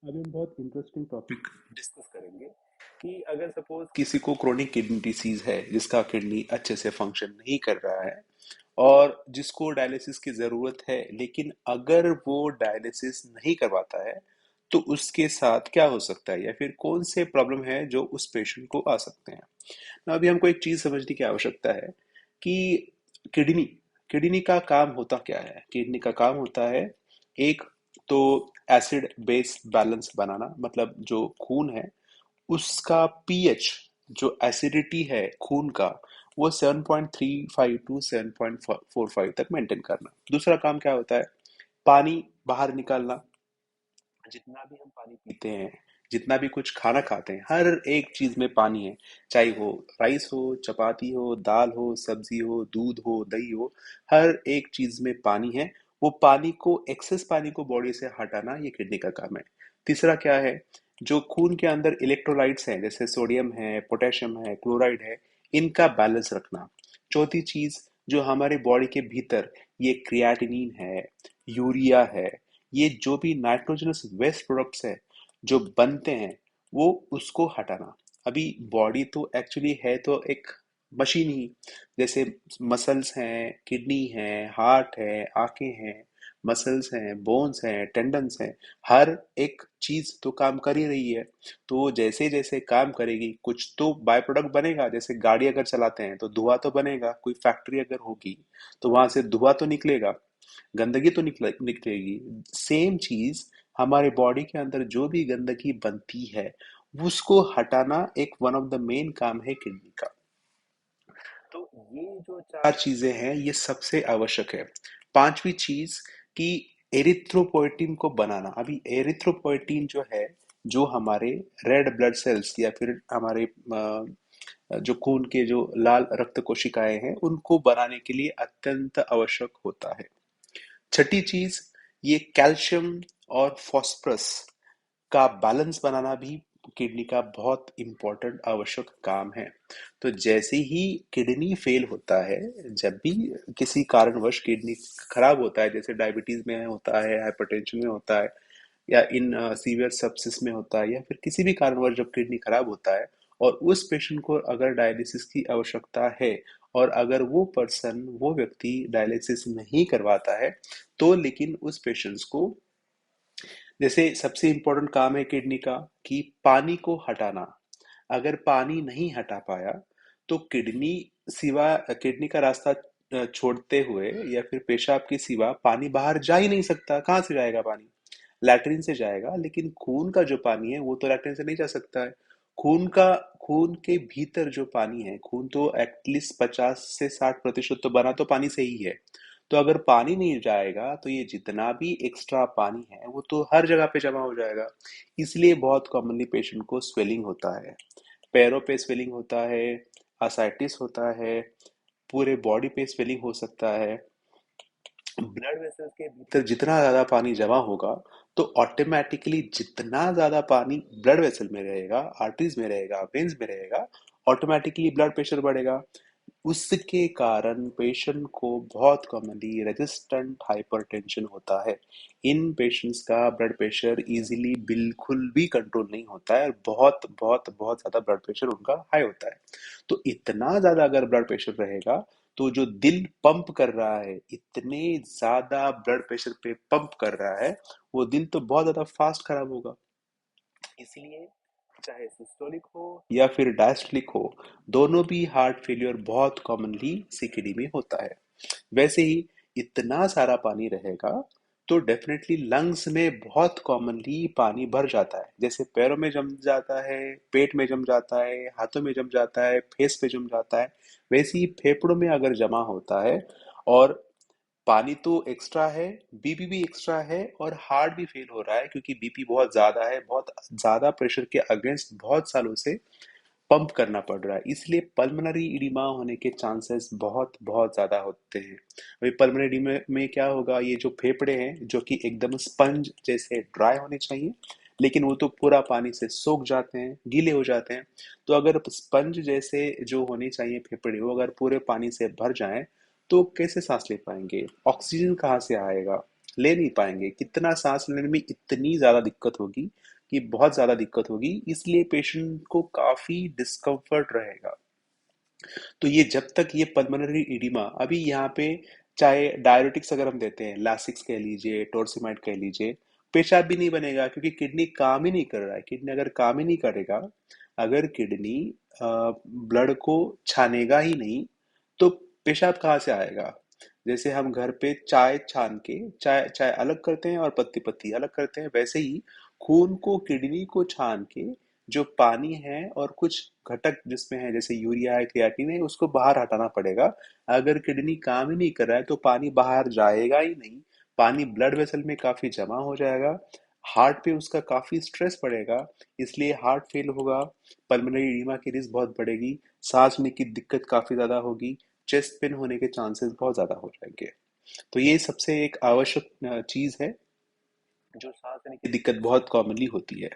अभी हम बहुत इंटरेस्टिंग टॉपिक डिस्कस करेंगे कि अगर सपोज किसी को क्रोनिक किडनी डिसीज है जिसका किडनी अच्छे से फंक्शन नहीं कर रहा है और जिसको डायलिसिस की जरूरत है, लेकिन अगर वो डायलिसिस नहीं करवाता है तो उसके साथ क्या हो सकता है या फिर कौन से प्रॉब्लम है जो उस पेशेंट को आ सकते हैं। ना अभी हमको एक चीज समझने की आवश्यकता है कि किडनी किडनी का काम होता क्या है। किडनी का काम होता है, एक तो एसिड बेस बैलेंस बनाना, मतलब जो खून है उसका पीएच, जो एसिडिटी है खून का, वो 7.35 टू 7.45 तक मेंटेन करना। दूसरा काम क्या होता है, पानी बाहर निकालना। जितना भी हम पानी पीते हैं, जितना भी कुछ खाना खाते हैं, हर एक चीज में पानी है। चाहे वो राइस हो, चपाती हो, दाल हो, सब्जी हो, दूध हो, दही हो, हर एक चीज में पानी है। वो पानी को, एक्सेस पानी को बॉडी से हटाना, ये किडनी का काम है। तीसरा क्या है, जो खून के अंदर इलेक्ट्रोलाइट्स हैं जैसे सोडियम है, पोटेशियम है, क्लोराइड है, इनका बैलेंस रखना। चौथी चीज, जो हमारे बॉडी के भीतर ये क्रिएटिनिन है, यूरिया है, ये जो भी नाइट्रोजनस वेस्ट प्रोडक्ट्स है जो बनते हैं, वो उसको हटाना। अभी बॉडी तो एक्चुअली है तो एक मशीन ही, जैसे मसल्स हैं, किडनी है, हार्ट है, आंखें हैं, मसल्स हैं, बोन्स हैं, टेंडन्स हैं, हर एक चीज तो काम कर ही रही है। तो जैसे जैसे काम करेगी कुछ तो बाय प्रोडक्ट बनेगा। जैसे गाड़ी अगर चलाते हैं तो धुआं तो बनेगा, कोई फैक्ट्री अगर होगी तो वहां से धुआं तो निकलेगा, गंदगी तो निकलेगी। सेम चीज, हमारे बॉडी के अंदर जो भी गंदगी बनती है उसको हटाना एक वन ऑफ द मेन काम है किडनी का। तो ये जो चार चीजें हैं ये सबसे आवश्यक है। पांचवी चीज कि एरिथ्रोपोइटिन को बनाना। अभी एरिथ्रोपोइटिन जो है, जो हमारे रेड ब्लड सेल्स या फिर हमारे जो खून के जो लाल रक्त कोशिकाएं हैं उनको बनाने के लिए अत्यंत आवश्यक होता है। छठी चीज, ये कैल्शियम और फॉस्फोरस का बैलेंस बनाना भी किडनी का बहुत इंपॉर्टेंट आवश्यक काम है। तो जैसे ही किडनी फेल होता है, जब भी किसी कारणवश किडनी खराब होता है, जैसे डायबिटीज में होता है, हाइपरटेंशन में होता है, या इन सीवियर sepsis में होता है, या फिर किसी भी कारणवश जब किडनी खराब होता है और उस पेशेंट को अगर डायलिसिस की आवश्यकता है और अगर वो पर्सन, वो व्यक्ति डायलिसिस नहीं करवाता है, तो लेकिन उस पेशेंट्स को, जैसे सबसे इम्पोर्टेंट काम है किडनी का कि पानी को हटाना। अगर पानी नहीं हटा पाया तो किडनी सिवा, किडनी का रास्ता छोड़ते हुए या फिर पेशाब के सिवा पानी बाहर जा ही नहीं सकता। कहाँ से जाएगा पानी? लैट्रिन से जाएगा, लेकिन खून का जो पानी है वो तो लैट्रिन से नहीं जा सकता है। खून का, खून के भीतर जो पानी है, खून तो एटलीस्ट 50 से 60% तो बना तो पानी से ही है। तो अगर पानी नहीं जाएगा तो ये जितना भी एक्स्ट्रा पानी है वो तो हर जगह पे जमा हो जाएगा। इसलिए बहुत कॉमनली पेशेंट को स्वेलिंग होता है, पैरों पे स्वेलिंग होता है, असाइटिस होता है, पूरे बॉडी पे स्वेलिंग हो सकता है। ब्लड वेसल्स के भीतर जितना ज्यादा पानी जमा होगा तो ऑटोमेटिकली जितना ज्यादा पानी ब्लड वेसल में रहेगा, आर्टरीज में रहेगा, वेन्स में रहेगा, ऑटोमेटिकली ब्लड प्रेशर बढ़ेगा। उसके कारण पेशेंट को बहुत कॉमनली रेजिस्टेंट हाइपरटेंशन होता है। इन पेशेंट्स का ब्लड प्रेशर इजीली बिल्कुल भी कंट्रोल नहीं होता है, बहुत बहुत बहुत ज्यादा ब्लड प्रेशर उनका हाई होता है। तो इतना ज्यादा अगर ब्लड प्रेशर रहेगा तो जो दिल पंप कर रहा है, इतने ज्यादा ब्लड प्रेशर पे पंप कर रहा है, वो दिल तो बहुत ज्यादा फास्ट खराब होगा। इसलिए चाहे सिस्टोलिक हो या फिर डायस्टोलिक हो, दोनों भी हार्ट फेलियर बहुत कॉमनली सीकेडी में होता है। वैसे ही इतना सारा पानी रहेगा तो डेफिनेटली लंग्स में बहुत कॉमनली पानी भर जाता है। जैसे पैरों में जम जाता है, पेट में जम जाता है, हाथों में जम जाता है, फेस पे जम जाता है, वैसे ही फेफड़ों में अगर जमा होता है और पानी तो एक्स्ट्रा है, बीपी भी एक्स्ट्रा है और हार्ट भी फेल हो रहा है क्योंकि बीपी बहुत ज्यादा है, बहुत ज्यादा प्रेशर के अगेंस्ट बहुत सालों से पंप करना पड़ रहा है, इसलिए पल्मोनरी इडिमा होने के चांसेस बहुत बहुत ज्यादा होते हैं। अभी पल्मोनरी इडिमा में क्या होगा, ये जो फेफड़े हैं जो कि एकदम स्पंज जैसे ड्राई होने चाहिए, लेकिन वो तो पूरा पानी से सोख जाते हैं, गीले हो जाते हैं। तो अगर स्पंज जैसे जो होने चाहिए फेफड़े, वो अगर पूरे पानी से भर जाएं तो कैसे सांस ले पाएंगे? ऑक्सीजन कहाँ से आएगा? ले नहीं पाएंगे। कितना सांस लेने में इतनी ज्यादा दिक्कत होगी कि बहुत ज़्यादा दिक्कत होगी, इसलिए पेशेंट को काफ़ी डिस्कम्फर्ट रहेगा। तो ये जब तक ये पल्मोनरी इडिमा अभी यहाँ पे, चाहे डायरेटिक्स अगर हम देते हैं, लासिक्स कह लीजिए, टोर्सिमाइड कह लीजिए, पेशाब भी नहीं बनेगा क्योंकि किडनी काम ही नहीं कर रहा है। किडनी अगर काम ही नहीं करेगा, अगर किडनी ब्लड को छानेगा ही नहीं, तो पेशाब कहाँ से आएगा? जैसे हम घर पे चाय छान के चाय चाय अलग करते हैं और पत्ती पत्ती अलग करते हैं, वैसे ही खून को, किडनी को छान के जो पानी है और कुछ घटक जिसमें है, जैसे यूरिया है, क्रिएटिन है, उसको बाहर हटाना पड़ेगा। अगर किडनी काम ही नहीं कर रहा है तो पानी बाहर जाएगा ही नहीं, पानी ब्लड वेसल में काफी जमा हो जाएगा, हार्ट पे उसका काफी स्ट्रेस पड़ेगा, इसलिए हार्ट फेल होगा, पल्मोनरी एडिमा की रिस्क बहुत बढ़ेगी, सांस लेने की दिक्कत काफी ज्यादा होगी, चेस्ट पेन होने के चांसेस बहुत ज्यादा हो जाएंगे। तो ये सबसे एक आवश्यक चीज है, जो सांस लेने की दिक्कत बहुत कॉमनली होती है।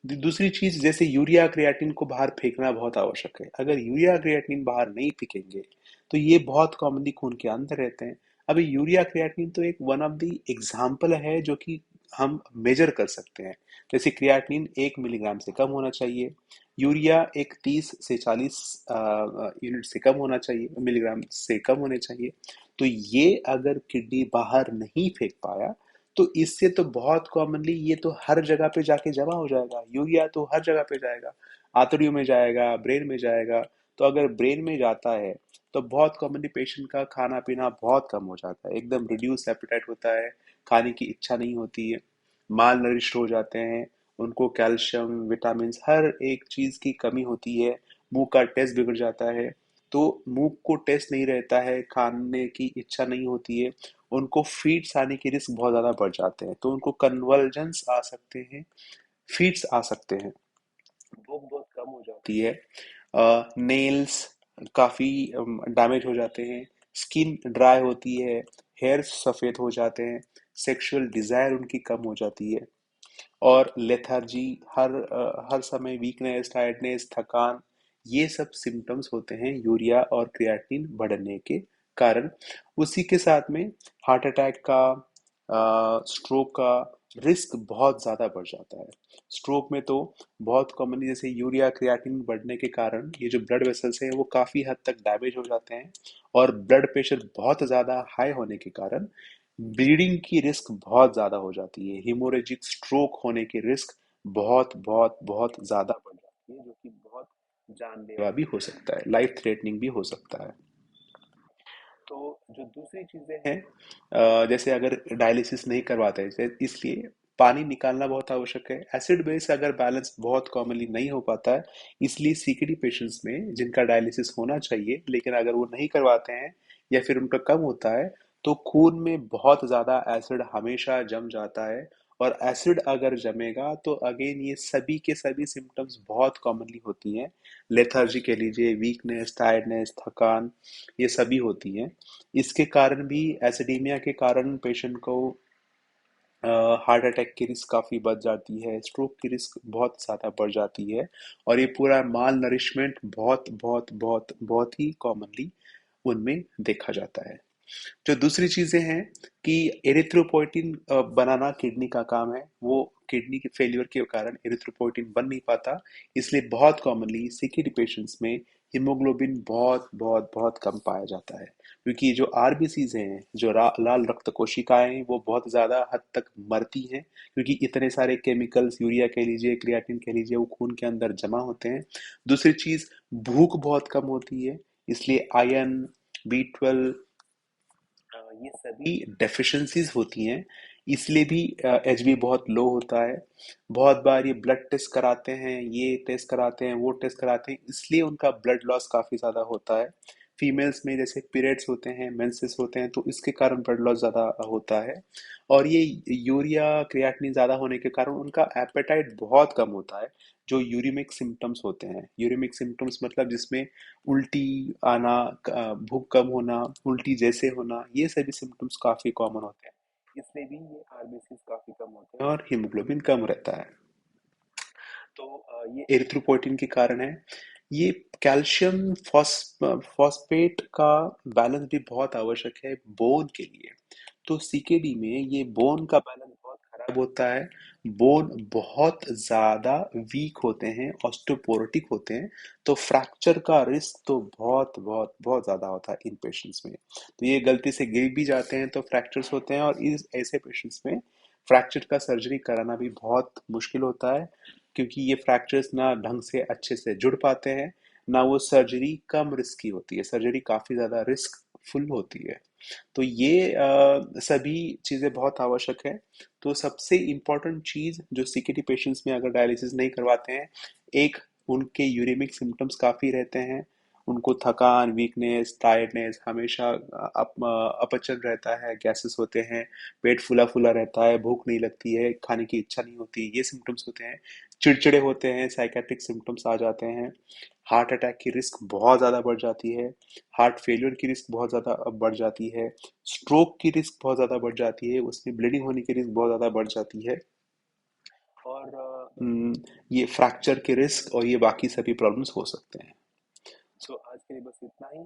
दूसरी चीज, जैसे यूरिया क्रिएटिन को बाहर फेंकना बहुत आवश्यक है। अगर यूरिया क्रिएटिन बाहर नहीं फेंकेंगे तो ये बहुत कॉमनली खून के अंदर रहते हैं। अभी यूरिया क्रिएटिन तो एक वन ऑफ द एग्जाम्पल है जो कि हम मेजर कर सकते हैं। जैसे क्रिएटिन 1 मिलीग्राम से कम होना चाहिए, यूरिया एक 30 से 40 यूनिट से कम होना चाहिए, मिलीग्राम से कम होने चाहिए। तो ये अगर किडनी बाहर नहीं फेंक पाया, तो इससे तो बहुत कॉमनली ये तो हर जगह पे जाके जमा हो जाएगा, यूरिया तो हर जगह पे जाएगा, आंतड़ियों में जाएगा, ब्रेन में जाएगा। तो अगर ब्रेन में जाता है तो बहुत कॉमनली पेशेंट का खाना पीना बहुत कम हो जाता है, एकदम रिड्यूस एपेटाइट होता है, खाने की इच्छा नहीं होती है, माल नरिश्ड हो जाते हैं, उनको कैल्शियम, विटामिन, हर एक चीज की कमी होती है, मुंह का टेस्ट बिगड़ जाता है। तो मुंह को टेस्ट नहीं रहता है, खाने की इच्छा नहीं होती है, उनको फीड्स आने की रिस्क बहुत ज्यादा बढ़ जाते हैं, तो उनको कन्वर्जेंस आ सकते हैं, फीड्स आ सकते हैं, भूख बहुत कम हो जाती है, नेल्स काफी डैमेज हो जाते हैं, स्किन ड्राई होती है, हेयर सफेद हो जाते हैं, सेक्सुअल डिजायर उनकी कम हो जाती है, और लेथार्जी, हर समय वीकनेस, टायर्डनेस, थकान, ये सब सिम्टम्स होते हैं यूरिया और क्रिएटिनिन बढ़ने के कारण। उसी के साथ में हार्ट अटैक का, स्ट्रोक का रिस्क बहुत ज़्यादा बढ़ जाता है। स्ट्रोक में तो बहुत कॉमनली, जैसे यूरिया क्रिएटिनिन बढ़ने के कारण ये जो ब्लड वेसल्स हैं वो काफ़ी हद तक डैमेज हो जाते हैं, और ब्लड प्रेशर बहुत ज़्यादा हाई होने के कारण ब्लीडिंग की रिस्क बहुत ज़्यादा हो जाती है, हिमोरेजिक स्ट्रोक होने की रिस्क बहुत बहुत बहुत ज़्यादा बढ़ जाती है, जो कि बहुत जानलेवा भी हो सकता है, लाइफ थ्रेटनिंग भी हो सकता है। तो जो दूसरी चीजें हैं, जैसे अगर डायलिसिस नहीं करवाते हैं, इसलिए पानी निकालना बहुत आवश्यक है। एसिड बेस अगर बैलेंस बहुत कॉमनली नहीं हो पाता है, इसलिए सीकेडी पेशेंट्स में जिनका डायलिसिस होना चाहिए लेकिन अगर वो नहीं करवाते हैं या फिर उनका कम होता है, तो खून में बहुत ज्यादा एसिड हमेशा जम जाता है, और एसिड अगर जमेगा तो अगेन ये सभी के सभी सिम्टम्स बहुत कॉमनली होती हैं, लेथार्जी कह लीजिए, वीकनेस, टायर्डनेस, थकान, ये सभी होती हैं। इसके कारण भी, एसिडीमिया के कारण पेशेंट को हार्ट अटैक की रिस्क काफ़ी बढ़ जाती है, स्ट्रोक की रिस्क बहुत ज़्यादा बढ़ जाती है, और ये पूरा माल नरिशमेंट बहुत बहुत बहुत बहुत ही कॉमनली उनमें देखा जाता है। जो दूसरी चीजें हैं कि एरिथ्रोपोइटिन बनाना किडनी का काम है, वो किडनी के फेलियर के कारण एरिथ्रोपोइटिन बन नहीं पाता, इसलिए बहुत कॉमनली सीकेडी पेशेंट्स में हीमोग्लोबिन बहुत बहुत बहुत कम पाया जाता है, क्योंकि जो आरबीसीज हैं, जो लाल रक्त कोशिकाएं हैं, वो बहुत ज्यादा हद तक मरती हैं, क्योंकि इतने सारे केमिकल्स, यूरिया कह लीजिए, क्रिएटिन कह लीजिए, वो खून के अंदर जमा होते हैं। दूसरी चीज, भूख बहुत कम होती है, इसलिए आयरन, B12, ये सभी डेफिशिएंसीज होती हैं, इसलिए भी एचबी बहुत लो होता है। बहुत बार ये ब्लड टेस्ट कराते हैं, ये टेस्ट कराते हैं, वो टेस्ट कराते हैं, इसलिए उनका ब्लड लॉस काफ़ी ज़्यादा होता है। फीमेल्स में जैसे पीरियड्स होते हैं, मेंसेस होते हैं, तो इसके कारण ब्लड लॉस ज़्यादा होता है। और ये यूरिया क्रिएटिनिन ज़्यादा होने के कारण उनका एपेटाइट बहुत कम होता है। जो यूरिमिक सिम्टम्स होते हैं, यूरिमिक सिम्टम्स मतलब जिसमें उल्टी आना, भूख कम होना, उल्टी जैसे होना, ये सभी सिम्टम्स काफी कॉमन होते हैं, इसलिए भी ये आरबीसीज काफी कम होते हैं और हीमोग्लोबिन कम रहता है। तो ये एरिथ्रोपोइटिन के कारण है। ये कैल्शियम फॉस्फेट का बैलेंस भी बहुत आवश्यक है बोन के लिए। तो सीकेडी में ये बोन का बैलेंस बहुत खराब होता है, बोन बहुत ज्यादा वीक होते हैं, ऑस्टियोपोरोटिक होते हैं, तो फ्रैक्चर का रिस्क तो बहुत बहुत बहुत ज्यादा होता है इन पेशेंट्स में। तो ये गलती से गिर भी जाते हैं तो फ्रैक्चर्स होते हैं, और इस ऐसे पेशेंट्स में फ्रैक्चर का सर्जरी कराना भी बहुत मुश्किल होता है, क्योंकि ये फ्रैक्चर्स ना ढंग से अच्छे से जुड़ पाते हैं, ना वो सर्जरी कम रिस्क की होती है, सर्जरी काफी ज्यादा रिस्क फुल होती है। तो ये सभी चीज़ें बहुत आवश्यक है। तो सबसे इम्पोर्टेंट चीज़ जो सीकेटी पेशेंट्स में अगर डायलिसिस नहीं करवाते हैं, एक, उनके यूरेमिक सिम्टम्स काफ़ी रहते हैं, उनको थकान, वीकनेस, टायर्डनेस, हमेशा अपचन रहता है, गैसेस होते हैं, पेट फूला फूला रहता है, भूख नहीं लगती है, खाने की इच्छा नहीं होती, ये सिम्टम्स होते हैं। चिड़चिड़े होते हैं, साइकेट्रिक सिम्टम्स आ जाते हैं, हार्ट अटैक की रिस्क बहुत ज़्यादा बढ़ जाती है, हार्ट फेलियर की रिस्क बहुत ज़्यादा बढ़ जाती है, स्ट्रोक की रिस्क बहुत ज़्यादा बढ़ जाती है, उसमें ब्लीडिंग होने की रिस्क बहुत ज़्यादा बढ़ जाती है, और ये फ्रैक्चर के रिस्क और ये बाकी सभी प्रॉब्लम्स हो सकते हैं। सो आज के लिए बस इतना ही।